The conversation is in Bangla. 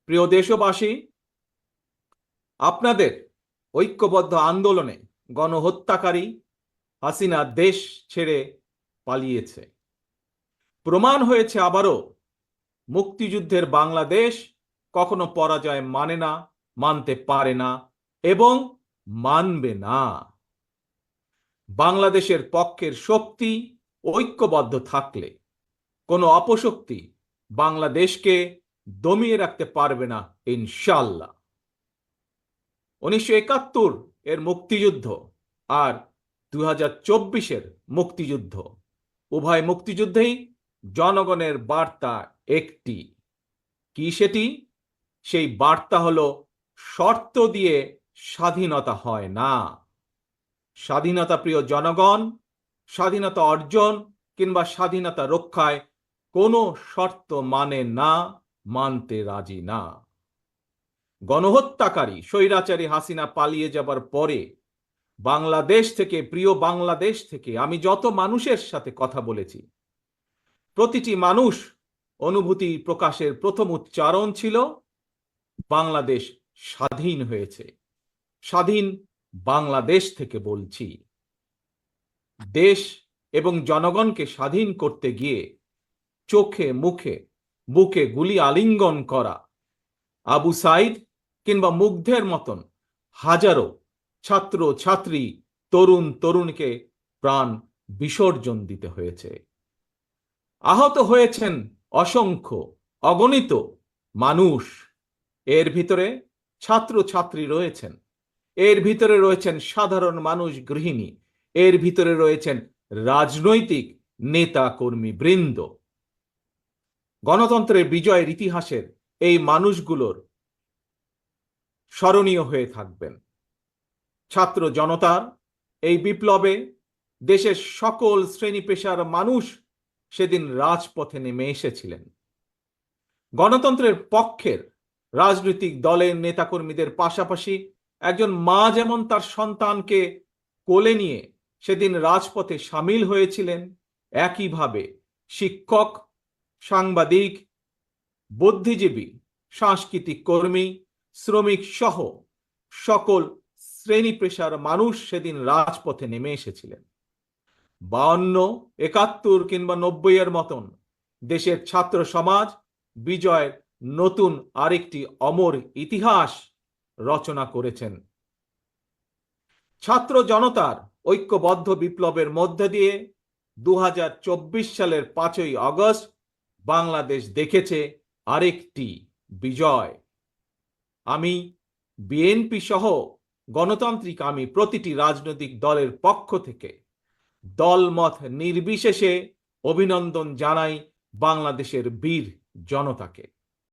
প্রিয় দেশবাসী, আপনাদের ঐক্যবদ্ধ আন্দোলনে গণহত্যাকারী হাসিনা দেশ ছেড়ে পালিয়েছে। প্রমাণ হয়েছে আবারও মুক্তিযুদ্ধের বাংলাদেশ কখনো পরাজয় মানে না, মানতে পারে না এবং মানবে না। বাংলাদেশের পক্ষের শক্তি ঐক্যবদ্ধ থাকলে কোনো অপশক্তি বাংলাদেশকে দমিয়ে রাখতে পারবে না ইনশাআল্লাহ। 1971 এর মুক্তিযুদ্ধ আর 2024-এর মুক্তিযুদ্ধ, উভয় মুক্তিযুদ্ধেই জনগণের বার্তা একটি। কি সেটি? সেই বার্তা হলো, শর্ত দিয়ে স্বাধীনতা হয় না। স্বাধীনতা প্রিয় জনগণ স্বাধীনতা অর্জন কিংবা স্বাধীনতা রক্ষায় কোনো শর্ত মানে না, মানতে রাজি না। গণহত্যাকারী স্বৈরাচারী হাসিনা পালিয়ে যাবার পরে বাংলাদেশ থেকে, প্রিয় বাংলাদেশ থেকে আমি যত মানুষের সাথে কথা বলেছি, প্রতিটি মানুষ অনুভূতি প্রকাশের প্রথম উচ্চারণ ছিল, বাংলাদেশ স্বাধীন হয়েছে। স্বাধীন বাংলাদেশ থেকে বলছি। দেশ এবং জনগণকে স্বাধীন করতে গিয়ে চোখে মুখে বুকে গুলি আলিঙ্গন করা আবু সাইদ কিংবা মুগ্ধের মতন হাজারো ছাত্র ছাত্রী, তরুণ তরুণীকে প্রাণ বিসর্জন দিতে হয়েছে। আহত হয়েছেন অসংখ্য, অগণিত মানুষ। এর ভিতরে ছাত্র ছাত্রী রয়েছেন, এর ভিতরে রয়েছেন সাধারণ মানুষ, গৃহিণী, এর ভিতরে রয়েছেন রাজনৈতিক নেতা কর্মী বৃন্দ। গণতন্ত্রের বিজয়ের ইতিহাসের এই মানুষগুলোর স্মরণীয় হয়ে থাকবেন। ছাত্র জনতার এই বিপ্লবে দেশের সকল শ্রেণী পেশার মানুষ সেদিন রাজপথে নেমে এসেছিলেন। গণতন্ত্রের পক্ষের রাজনৈতিক দলের নেতাকর্মীদের পাশাপাশি একজন মা যেমন তার সন্তানকে কোলে নিয়ে সেদিন রাজপথে সামিল হয়েছিলেন, একইভাবে শিক্ষক, সাংবাদিক, বুদ্ধিজীবী, সাংস্কৃতিক কর্মী, শ্রমিক সহ সকল শ্রেণী পেশার মানুষ সেদিন রাজপথে নেমে এসেছিলেন। 52, 71 কিংবা 90-এর মতন দেশের ছাত্র সমাজ বিজয়ের নতুন আরেকটি অমর ইতিহাস রচনা করেছেন। ছাত্র জনতার ঐক্যবদ্ধ বিপ্লবের মধ্যে দিয়ে 2024 সালের 5ই আগস্ট বাংলাদেশ দেখেছে আরেকটি বিজয়। আমি বিএনপি সহ গণতান্ত্রিক আমি প্রতিটি রাজনৈতিক দলের পক্ষ থেকে দলমত নির্বিশেষে অভিনন্দন জানাই বাংলাদেশের বীর জনতাকে।